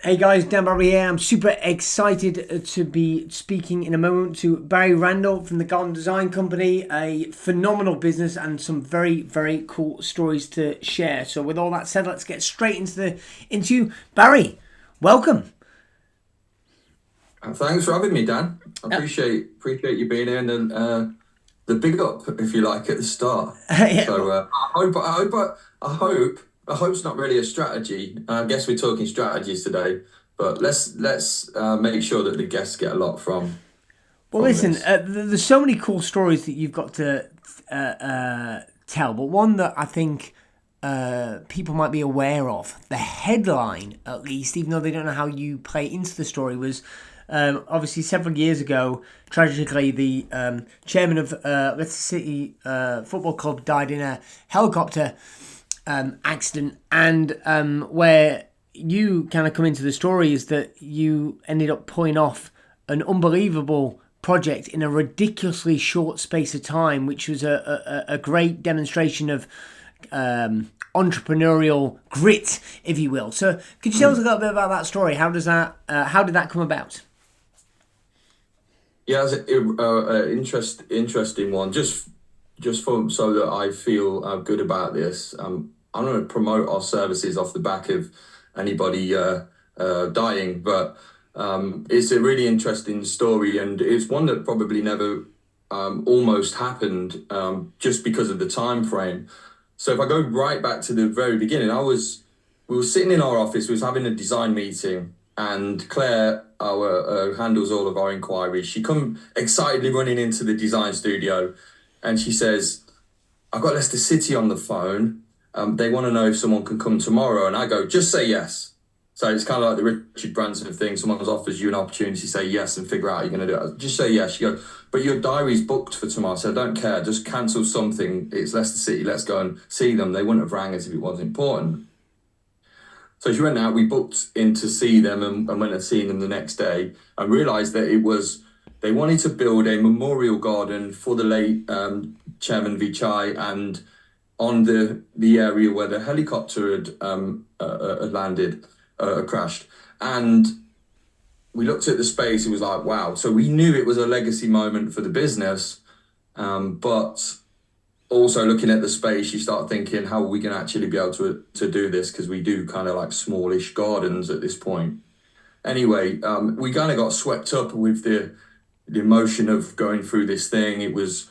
Hey guys, Dan Bradbury here. I'm super excited to be speaking in a moment to Barry Randall from the Garden Design Company, a phenomenal business and some very, very cool stories to share. So with all that said, let's get straight into Barry. Welcome. Thanks for having me, Dan. I appreciate you being here, and then the big up, if you like, at the start. Yeah. So I hope it's not really a strategy. I guess we're talking strategies today, but let's make sure that the guests get a lot from. Well, listen, this. there's so many cool stories that you've got to tell, but one that I think people might be aware of, the headline at least, even though they don't know how you play into the story, was obviously several years ago, tragically, the chairman of Leicester City Football Club died in a helicopter accident, and where you kind of come into the story is that you ended up pulling off an unbelievable project in a ridiculously short space of time, which was a great demonstration of entrepreneurial grit, if you will. So could you tell us a little bit about that story? How did that come about? Yeah, it's an interesting one. Just so that I feel good about this. I'm going to promote our services off the back of anybody dying, but it's a really interesting story, and it's one that probably never almost happened just because of the time frame. So if I go right back to the very beginning, we were sitting in our office, we was having a design meeting, and Claire, our handles all of our inquiries, she come excitedly running into the design studio, and she says, "I've got Leicester City on the phone. They want to know if someone can come tomorrow." And I go, "Just say yes." So it's kind of like the Richard Branson thing. Someone offers you an opportunity to say yes and figure out how you're going to do it. Just say yes. She goes, "But your diary's booked for tomorrow." So I don't care. Just cancel something. It's Leicester City. Let's go and see them. They wouldn't have rang us if it wasn't important. So she went out. We booked in to see them and went and seen them the next day and realised that they wanted to build a memorial garden for the late Chairman Vichai, and on the area where the helicopter had landed, crashed. And we looked at the space, it was like, wow. So we knew it was a legacy moment for the business, but also looking at the space, you start thinking, how are we going to actually be able to do this? Because we do kind of like smallish gardens at this point. Anyway, we kind of got swept up with the emotion of going through this thing. It was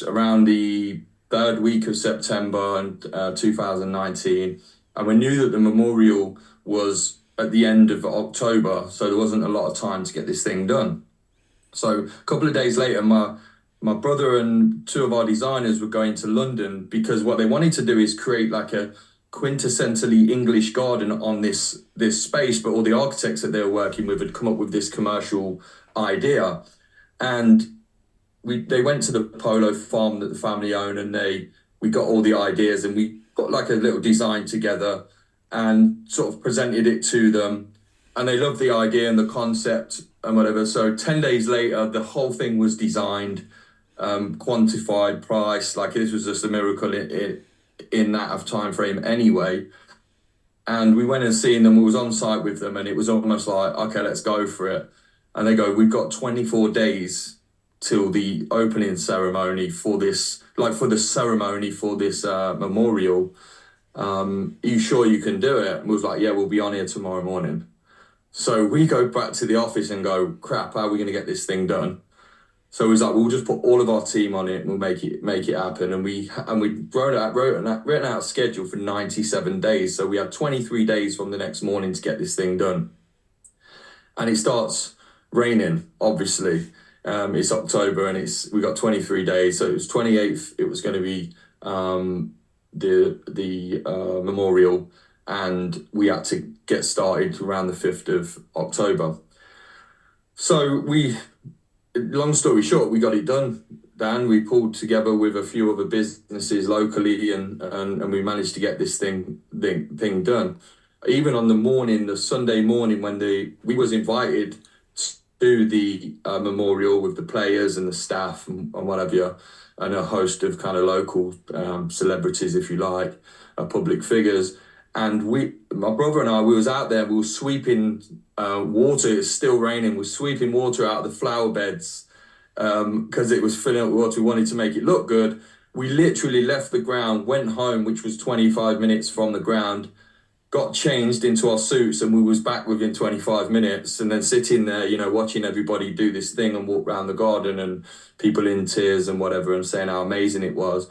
around the third week of September and 2019, and we knew that the memorial was at the end of October, so there wasn't a lot of time to get this thing done. So a couple of days later, my brother and two of our designers were going to London, because what they wanted to do is create like a quintessentially English garden on this space, but all the architects that they were working with had come up with this commercial idea. And they went to the polo farm that the family own, and we got all the ideas, and we put like a little design together and sort of presented it to them, and they loved the idea and the concept and whatever. So 10 days later, the whole thing was designed, quantified, priced. Like, this was just a miracle in that time frame anyway. And we went and seen them. We was on site with them, and it was almost like, okay, let's go for it. And they go, "We've got 24 days till the opening ceremony for this, memorial. Are you sure you can do it?" And we was like, "Yeah, we'll be on here tomorrow morning." So we go back to the office and go, "Crap, how are we going to get this thing done?" So it was like, we'll just put all of our team on it and we'll make it happen. And we written out a schedule for 97 days. So we had 23 days from the next morning to get this thing done. And it starts raining, obviously. It's October, and we got 23 days. So it was 28th. It was going to be the memorial, and we had to get started around the 5th of October. So long story short, we got it done, Dan. We pulled together with a few other businesses locally, and we managed to get this thing done. Even on the Sunday morning, when we was invited to the memorial with the players and the staff and what have you, and a host of kind of local celebrities, if you like, public figures. And my brother and I, we was out there, we were sweeping water. It's still raining. We were sweeping water out of the flower beds because it was filling up with water. We wanted to make it look good. We literally left the ground, went home, which was 25 minutes from the ground, got changed into our suits, and we was back within 25 minutes. And then sitting there, watching everybody do this thing and walk around the garden, and people in tears and whatever, and saying how amazing it was.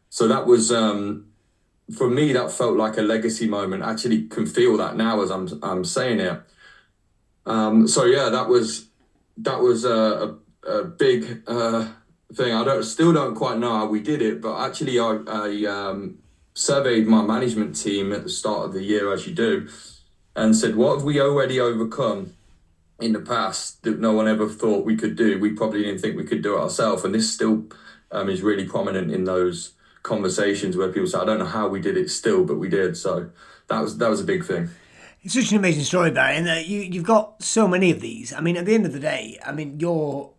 So that was, for me, that felt like a legacy moment. I actually can feel that now as I'm saying it. So yeah, that was a big thing. Still don't quite know how we did it, but actually I surveyed my management team at the start of the year, as you do, and said, what have we already overcome in the past that no one ever thought we could do? We probably didn't think we could do it ourselves. And this still is really prominent in those conversations where people say, I don't know how we did it still, but we did. So that was a big thing. It's such an amazing story, Barry, and you've got so many of these. I mean, at the end of the day, I mean, your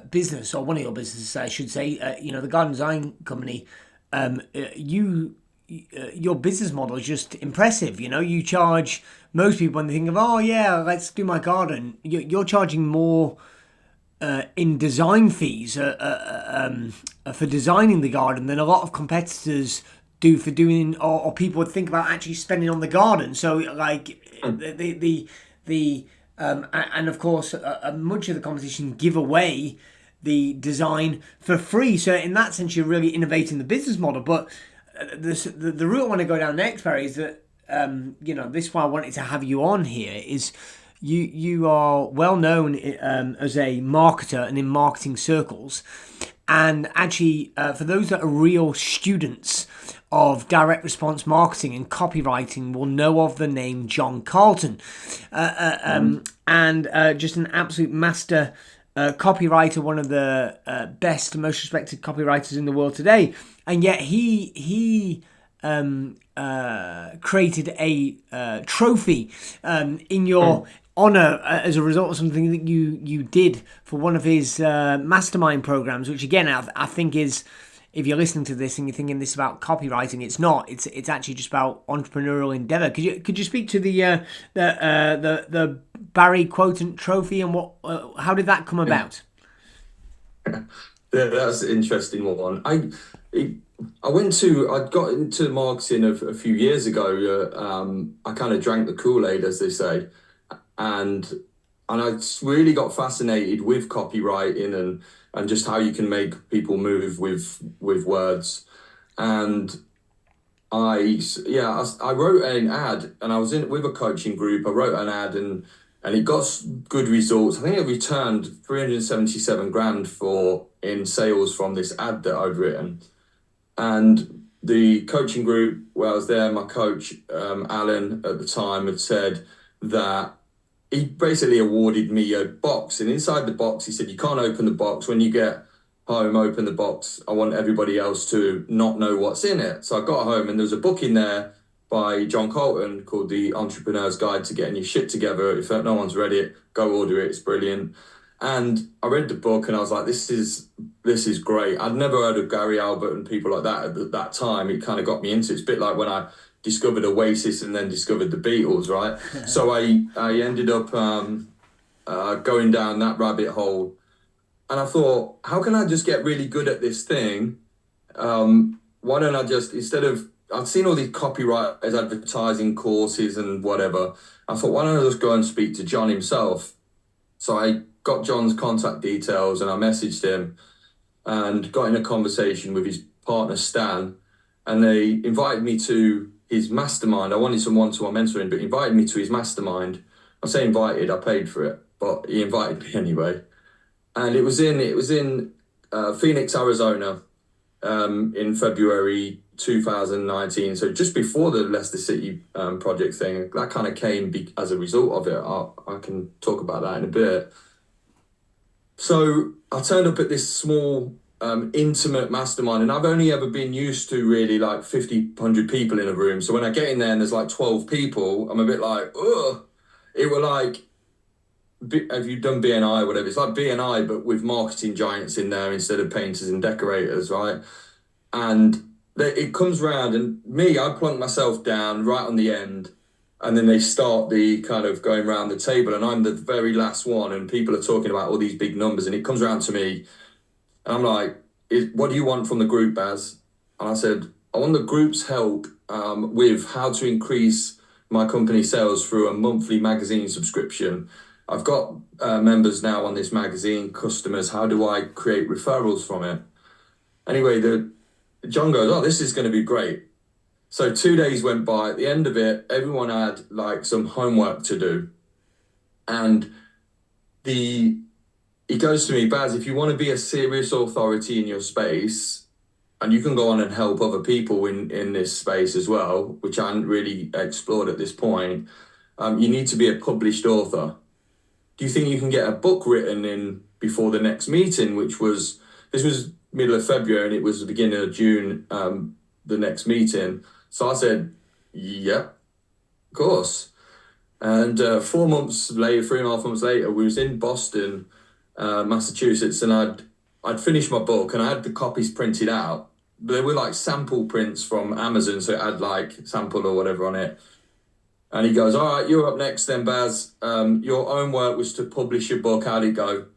business, or one of your businesses, I should say, the garden design company, your business model is just impressive. You charge most people when they think of, oh yeah, let's do my garden. You're charging more in design fees for designing the garden than a lot of competitors do for doing, or people would think about actually spending on the garden. So like and of course much of the competition give away the design for free. So in that sense, you're really innovating the business model. But the route I want to go down next, Barry, is that this is why I wanted to have you on here. Is you are well known as a marketer and in marketing circles, and actually for those that are real students of direct response marketing and copywriting will know of the name John Carlton, and just an absolute master copywriter, one of the best and most respected copywriters in the world today. And yet he created a trophy in your honor as a result of something that you did for one of his mastermind programs, which again I think is, if you're listening to this and you're thinking this is about copywriting, it's not. It's actually just about entrepreneurial endeavor. Could you speak to the Barry Quotient Trophy and how did that come about? Yeah, that's an interesting one. I got into marketing a few years ago. I kind of drank the Kool-Aid, as they say, and I really got fascinated with copywriting and just how you can make people move with words. And I wrote an ad, and I was with a coaching group. I wrote an ad and it got good results. I think it returned 377 grand in sales from this ad that I'd written. And the coaching group where I was there, my coach, Alan, at the time, had said that he basically awarded me a box. And inside the box, he said, you can't open the box. When you get home, open the box. I want everybody else to not know what's in it. So I got home and there was a book in there by John Carlton called The Entrepreneur's Guide to Getting Your Shit Together. If no one's read it, go order it. It's brilliant. And I read the book and I was like, this is great. I'd never heard of Gary Albert and people like that at that time. It kind of got me into it. It's a bit like when I discovered Oasis and then discovered the Beatles, right? So I ended up going down that rabbit hole. And I thought, how can I just get really good at this thing? Why don't I just, I'd seen all these copywriters advertising courses and whatever. I thought, why don't I just go and speak to John himself? So I got John's contact details and I messaged him and got in a conversation with his partner, Stan, and they invited me to his mastermind. I wanted some one-to-one mentoring, but he invited me to his mastermind. I say invited, I paid for it, but he invited me anyway. And it was in Phoenix, Arizona, in February 2019. So just before the Leicester City project thing. That kind of came as a result of it. I can talk about that in a bit. So I turned up at this small, intimate mastermind, and I've only ever been used to really like 50, 100 people in a room. So when I get in there and there's like 12 people, I'm a bit like, ugh. It were like, have you done BNI or whatever? It's like BNI, but with marketing giants in there instead of painters and decorators, right? And it comes round, and I plonk myself down right on the end, and then they start the kind of going around the table, and I'm the very last one, and people are talking about all these big numbers, and it comes around to me, and I'm like, what do you want from the group, Baz? And I said, I want the group's help with how to increase my company sales through a monthly magazine subscription. I've got members now on this magazine, customers. How do I create referrals from it? Anyway, John goes, oh, this is going to be great. So 2 days went by. At the end of it, everyone had like some homework to do. And he goes to me, Baz, if you want to be a serious authority in your space, and you can go on and help other people in this space as well, which I hadn't really explored at this point, you need to be a published author. Do you think you can get a book written in before the next meeting, this was middle of February, and it was the beginning of June, the next meeting. So I said, yeah, of course. And 4 months later, 3.5 months later, we was in Boston, Massachusetts, and I'd finished my book, and I had the copies printed out. They were like sample prints from Amazon, so it had like sample or whatever on it. And he goes, all right, you're up next then, Baz. Your homework was to publish your book. How'd it go?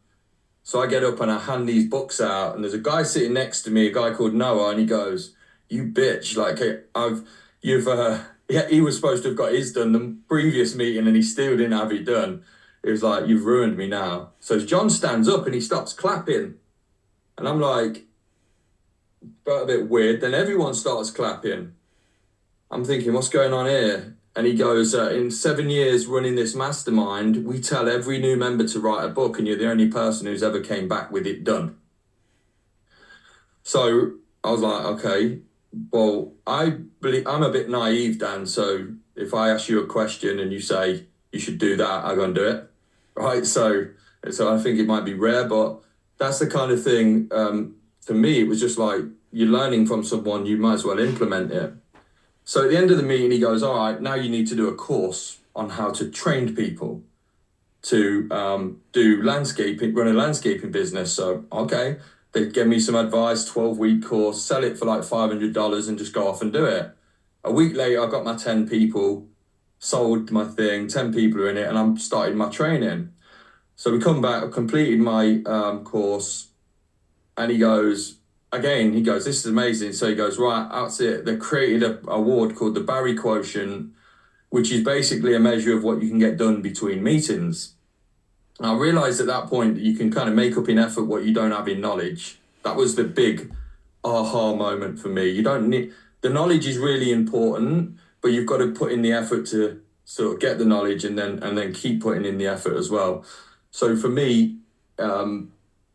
So I get up and I hand these books out, and there's a guy sitting next to me, a guy called Noah, and he goes, you bitch, like he was supposed to have got his done the previous meeting, and he still didn't have it done. It was like, you've ruined me now. So John stands up and he stops clapping, and I'm like, felt a bit weird. Then everyone starts clapping. I'm thinking, what's going on here? And he goes, in 7 years running this mastermind, we tell every new member to write a book, and you're the only person who's ever came back with it done. So I was like, okay, well, I'm a bit naive, Dan. So if I ask you a question and you say you should do that, I'm going to do it. Right. So I think it might be rare, but that's the kind of thing. For me, it was just like, you're learning from someone, you might as well implement it. So at the end of the meeting, he goes, all right, now you need to do a course on how to train people to do landscaping, run a landscaping business. So, okay, they gave me some advice, 12-week course, sell it for like $500 and just go off and do it. A week later, I got my 10 people, sold my thing, 10 people are in it, and I'm starting my training. So we come back, I completed my course, and he goes, this is amazing. So he goes, right, that's it. They created an award called the Barry Quotient, which is basically a measure of what you can get done between meetings. And I realized at that point that you can kind of make up in effort what you don't have in knowledge. That was the big aha moment for me. You don't need, the knowledge is really important, but you've got to put in the effort to sort of get the knowledge and then keep putting in the effort as well. So for me,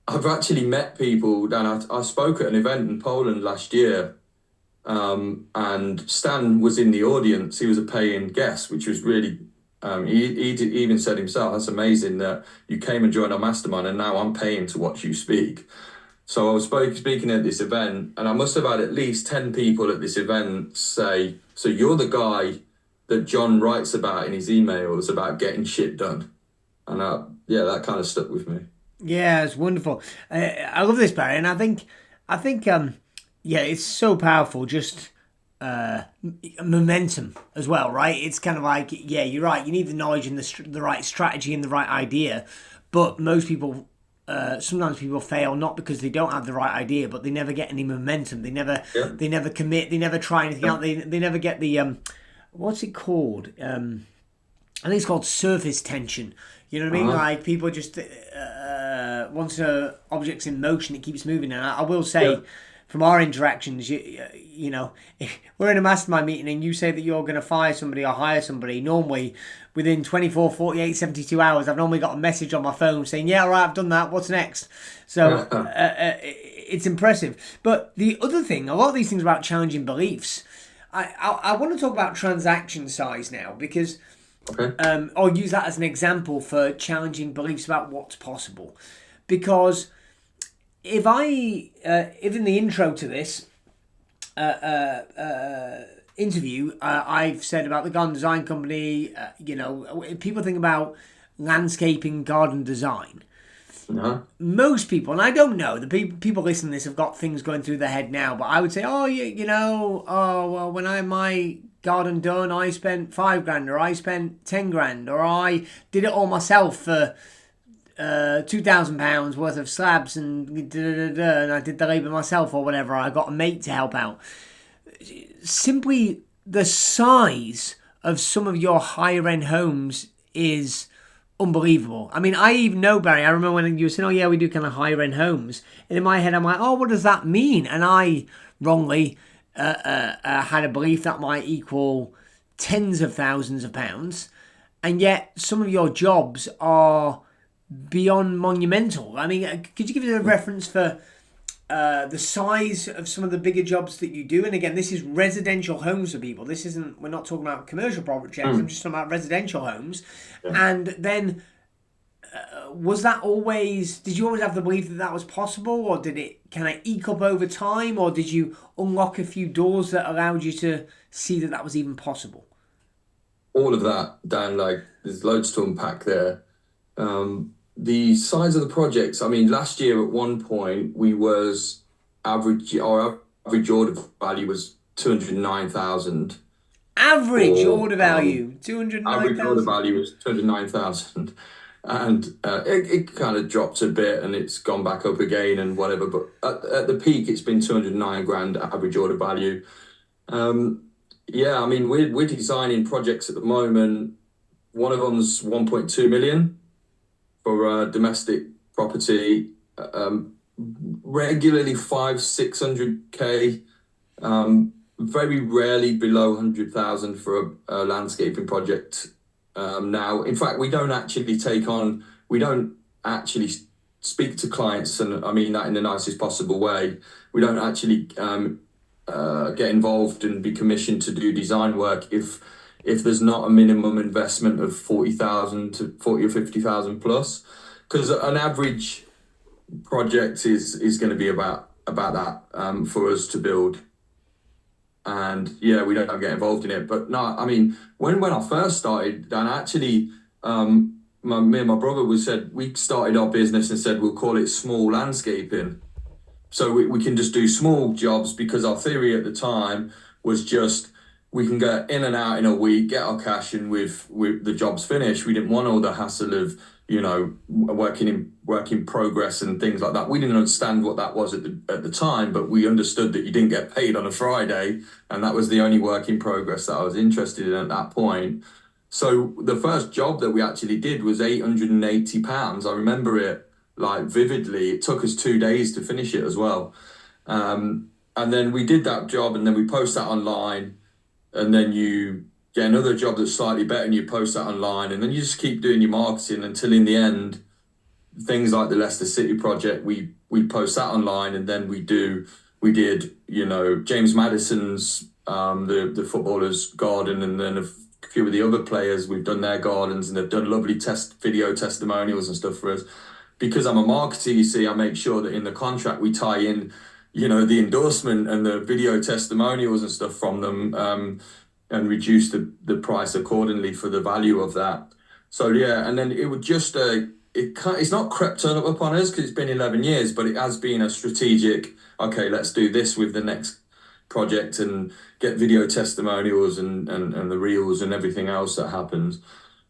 I've actually met people, Dan. I spoke at an event in Poland last year, and Stan was in the audience. He was a paying guest, which was really, he even said himself, that's amazing that you came and joined our mastermind, and now I'm paying to watch you speak. So I was speaking at this event, and I must have had at least 10 people at this event say, so you're the guy that John writes about in his emails about getting shit done. And that kind of stuck with me. Yeah, it's wonderful. I love this, Barry, and I think, it's so powerful. Just momentum as well, right? It's kind of like, yeah, you're right. You need the knowledge and the right strategy and the right idea, but most people, sometimes people fail not because they don't have the right idea, but they never get any momentum. They never commit. They never try anything out. They never get the what's it called? I think it's called surface tension. You know what I mean? Like people just once an object's in motion, it keeps moving. And I will say, from our interactions, you know, if we're in a mastermind meeting and you say that you're going to fire somebody or hire somebody, normally within 24, 48, 72 hours, I've normally got a message on my phone saying, yeah, all right, I've done that. What's next? So it's impressive. But the other thing, a lot of these things about challenging beliefs, I want to talk about transaction size now because I'll use that as an example for challenging beliefs about what's possible. Because if in the intro to this interview, I've said about the garden design company, people think about landscaping, garden design. Most people, and I don't know, the people listening to this have got things going through their head now, but I would say, well, when I had my garden done, I spent £5,000, or I spent 10 grand, or I did it all myself for £2,000 worth of slabs, and and I did the labour myself, or whatever. I got a mate to help out. Simply the size of some of your higher end homes is unbelievable. I mean, I even know, Barry, I remember when you were saying, oh yeah, we do kind of higher end homes. And in my head, I'm like, oh, what does that mean? And I wrongly had a belief that might equal tens of thousands of pounds. And yet some of your jobs are beyond monumental. I mean, could you give us a reference for the size of some of the bigger jobs that you do? And again, this is residential homes for people. This isn't, we're not talking about commercial projects. I'm just talking about residential homes. Yeah. And then was that always, did you always have the belief that that was possible, or did it kind of eke up over time, or did you unlock a few doors that allowed you to see that that was even possible? All of that, Dan, like there's loads to unpack there. The size of the projects, I mean, last year at one point our average order value was 209,000. Average order value, 209,000. Average order value was 209,000. And it kind of dropped a bit and it's gone back up again and whatever. But at the peak, it's been 209 grand average order value. Yeah, I mean, we're designing projects at the moment. One of them's 1.2 million for domestic property, regularly 500-600K, very rarely below 100,000 for a landscaping project. Now, in fact, we don't actually speak to clients, and I mean that in the nicest possible way. We don't actually get involved and be commissioned to do design work if there's not a minimum investment of 40,000 to 40 or 50,000 plus, because an average project is going to be about that for us to build. And yeah, we don't get involved in it. But no, I mean, when I first started, Dan, actually, me and my brother, we started our business and said we'll call it small landscaping. So we can just do small jobs, because our theory at the time was just we can get in and out in a week, get our cash, and with the job's finished. We didn't want all the hassle of, work in progress and things like that. We didn't understand what that was at the time, but we understood that you didn't get paid on a Friday, and that was the only work in progress that I was interested in at that point. So the first job that we actually did was £880. I remember it like vividly. It took us 2 days to finish it as well. And then we did that job, and then we post that online, and then you get another job that's slightly better and you post that online, and then you just keep doing your marketing until in the end, things like the Leicester City project, we post that online, and then we did, James Maddison's, the footballer's garden, and then a few of the other players, we've done their gardens, and they've done lovely video testimonials and stuff for us. Because I'm a marketer, you see, I make sure that in the contract we tie in, the endorsement and the video testimonials and stuff from them, and reduce the price accordingly for the value of that. So yeah, and then it would just it's not crept up upon us because it's been 11 years, but it has been a strategic, okay, let's do this with the next project and get video testimonials and the reels and everything else that happens.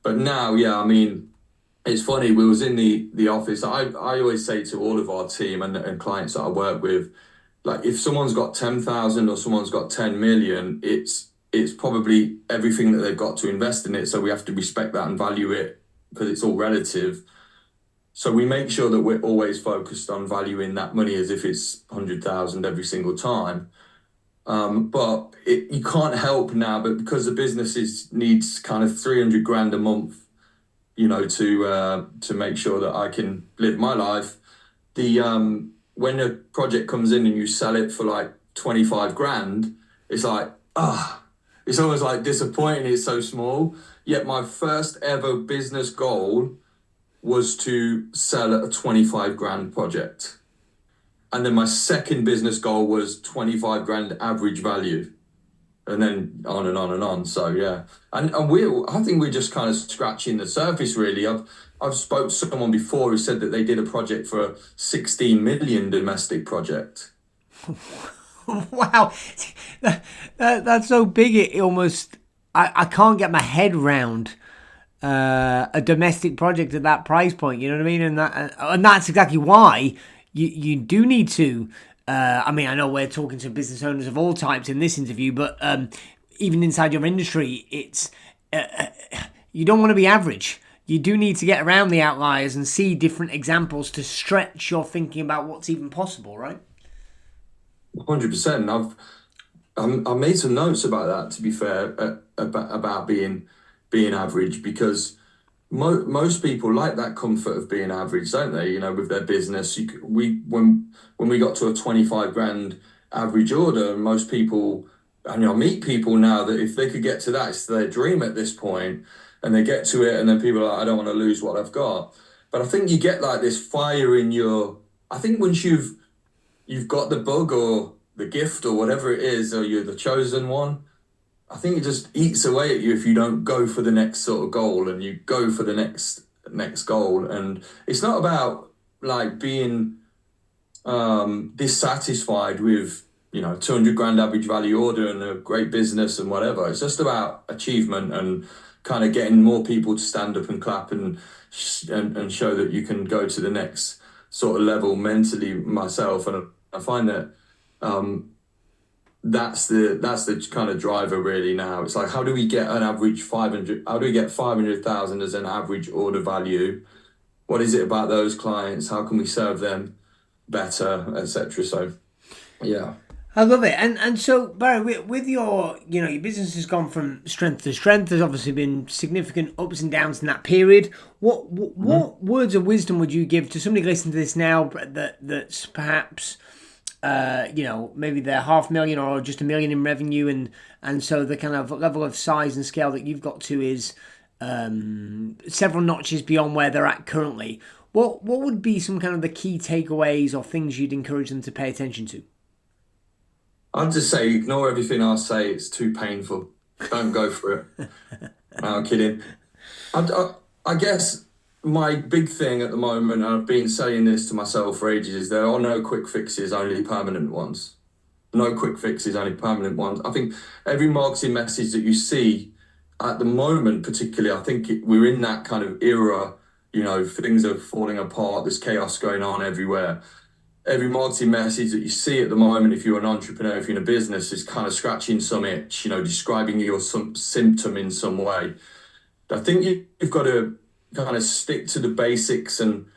But now, yeah, I mean, it's funny, we was in the office. I always say to all of our team and clients that I work with, like, if someone's got 10,000 or someone's got 10 million, it's probably everything that they've got to invest in it. So we have to respect that and value it, because it's all relative. So we make sure that we're always focused on valuing that money as if it's 100,000 every single time. But you can't help now, but because the business needs kind of 300 grand a month, to make sure that I can live my life. When a project comes in and you sell it for like 25 grand, it's like, it's almost like disappointing. It's so small. Yet my first ever business goal was to sell a 25 grand project. And then my second business goal was 25 grand average value. and then on and on and on. So yeah, and I think we're just kind of scratching the surface really. I've spoke to someone before who said that they did a project for a 16 million domestic project. Wow, that's so big. It almost I can't get my head round a domestic project at that price point. You know what I mean? And that's exactly why you do need to. I mean, I know we're talking to business owners of all types in this interview, but even inside your industry, it's you don't want to be average. You do need to get around the outliers and see different examples to stretch your thinking about what's even possible, right? 100%. I've made some notes about that. To be fair, about being average, because most people like that comfort of being average, don't they? You know, with their business, when we got to a 25 grand average order, most people, and I meet people now that if they could get to that, it's their dream at this point, and they get to it, and then people are like, I don't want to lose what I've got. But I think you get like this fire in your. I think once you've got the bug or the gift or whatever it is, or you're the chosen one, I think it just eats away at you if you don't go for the next sort of goal and you go for the next goal. And it's not about like being dissatisfied with 200 grand average value order and a great business and whatever. It's just about achievement and kind of getting more people to stand up and clap and show that you can go to the next sort of level mentally myself. And I find that that's the kind of driver really now. It's like, how do we get an average 500? How do we get 500,000 as an average order value? What is it about those clients? How can we serve them better, etc.? So, yeah. I love it. And so, Barry, with your, your business has gone from strength to strength. There's obviously been significant ups and downs in that period. What words of wisdom would you give to somebody listening to this now that's perhaps, maybe they're 500,000 or just 1 million in revenue, and so the kind of level of size and scale that you've got to is several notches beyond where they're at currently. What would be some kind of the key takeaways or things you'd encourage them to pay attention to? I'd just say ignore everything I say. It's too painful. Don't go for it. No, I'm kidding. I guess my big thing at the moment, and I've been saying this to myself for ages, is there are no quick fixes, only permanent ones. No quick fixes, only permanent ones. I think every marketing message that you see at the moment, particularly, I think we're in that kind of era, things are falling apart, there's chaos going on everywhere. Every marketing message that you see at the moment, if you're an entrepreneur, if you're in a business, is kind of scratching some itch, describing your some symptom in some way. I think you've got to kind of stick to the basics and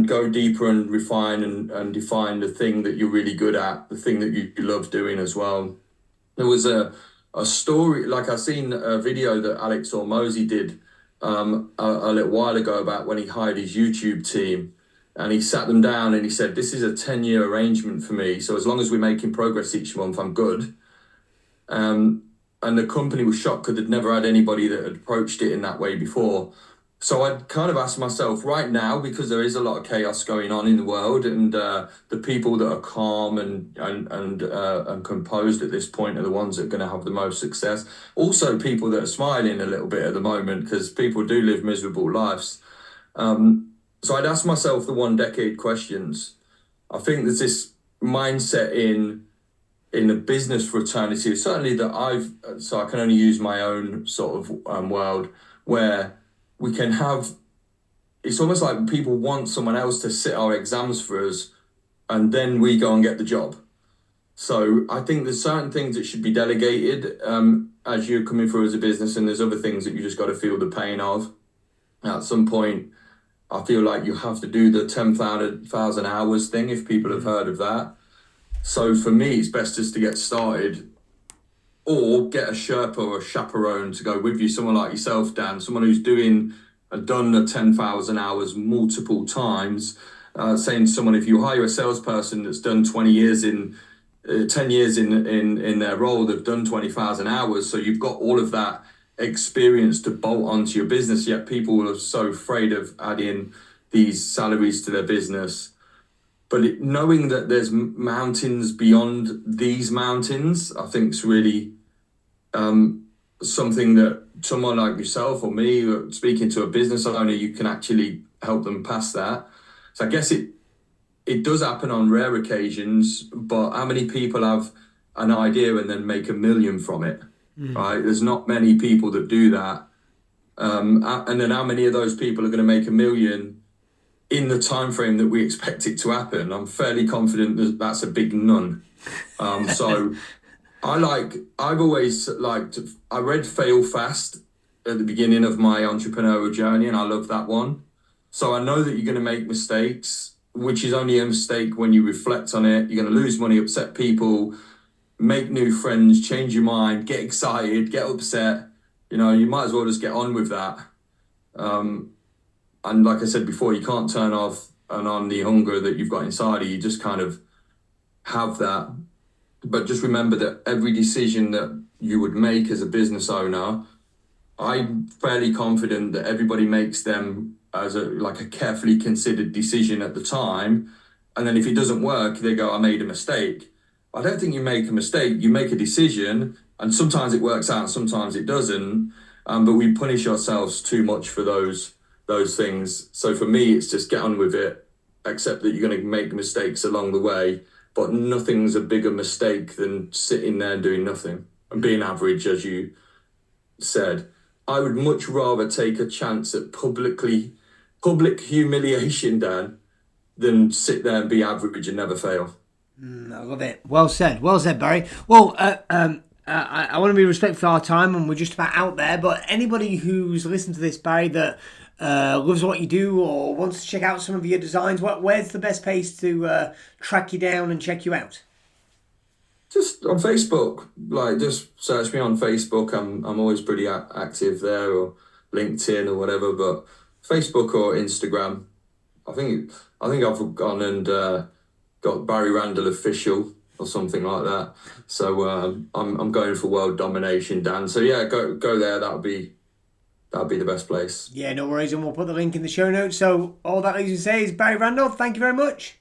go deeper and refine and define the thing that you're really good at, the thing that you love doing as well. There was a story, like I seen a video that Alex Hormozy did a little while ago about when he hired his YouTube team. And he sat them down and he said, this is a 10-year arrangement for me. So as long as we're making progress each month, I'm good. And the company was shocked because they'd never had anybody that had approached it in that way before. So I kind of asked myself right now, because there is a lot of chaos going on in the world, and the people that are calm and composed at this point are the ones that are going to have the most success. Also, people that are smiling a little bit at the moment, because people do live miserable lives. So I'd ask myself the 1 decade questions. I think there's this mindset in a business fraternity, certainly that so I can only use my own sort of world, where we can have, it's almost like people want someone else to sit our exams for us and then we go and get the job. So I think there's certain things that should be delegated as you're coming through as a business, and there's other things that you just got to feel the pain of. At some point, I feel like you have to do the 10,000 hours thing, if people have heard of that. So for me, it's best just to get started, or get a Sherpa or a chaperone to go with you, someone like yourself, Dan, someone who's done the 10,000 hours multiple times. Saying to someone, if you hire a salesperson that's done 10 years in their role, they've done 20,000 hours. So you've got all of that experience to bolt onto your business, yet people are so afraid of adding these salaries to their business. But knowing that there's mountains beyond these mountains, I think is really something that someone like yourself or me, speaking to a business owner, you can actually help them pass that. So I guess it does happen on rare occasions, but how many people have an idea and then make a million from it, right? There's not many people that do that. And then how many of those people are going to make a million in the time frame that we expect it to happen? I'm fairly confident that that's a big none. So I've always liked, I read Fail Fast at the beginning of my entrepreneurial journey, and I love that one. So I know that you're going to make mistakes, which is only a mistake when you reflect on it. You're going to lose money, upset people, make new friends, change your mind, get excited, get upset. You might as well just get on with that. And like I said before, you can't turn off and on the hunger that you've got inside of you. You just kind of have that. But just remember that every decision that you would make as a business owner, I'm fairly confident that everybody makes them as a carefully considered decision at the time. And then if it doesn't work, they go, I made a mistake. I don't think you make a mistake. You make a decision, and sometimes it works out, sometimes it doesn't. But we punish ourselves too much for those things. So for me, it's just get on with it, accept that you're going to make mistakes along the way, but nothing's a bigger mistake than sitting there and doing nothing and being average, as you said. I would much rather take a chance at public humiliation, Dan, than sit there and be average and never fail. I love it. Well said, Barry. Well, I want to be respectful of our time, and we're just about out there. But anybody who's listened to this, Barry, that loves what you do or wants to check out some of your designs, where's the best place to track you down and check you out? Just on Facebook. Just search me on Facebook. I'm always pretty active there, or LinkedIn or whatever. But Facebook or Instagram. I think I've gone and got Barry Randall official or something like that. So I'm going for world domination, Dan. So yeah, go there. That'd be the best place. Yeah, no worries, and we'll put the link in the show notes. So all that leaves to say is, Barry Randall, thank you very much.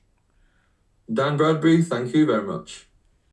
Dan Bradbury, thank you very much.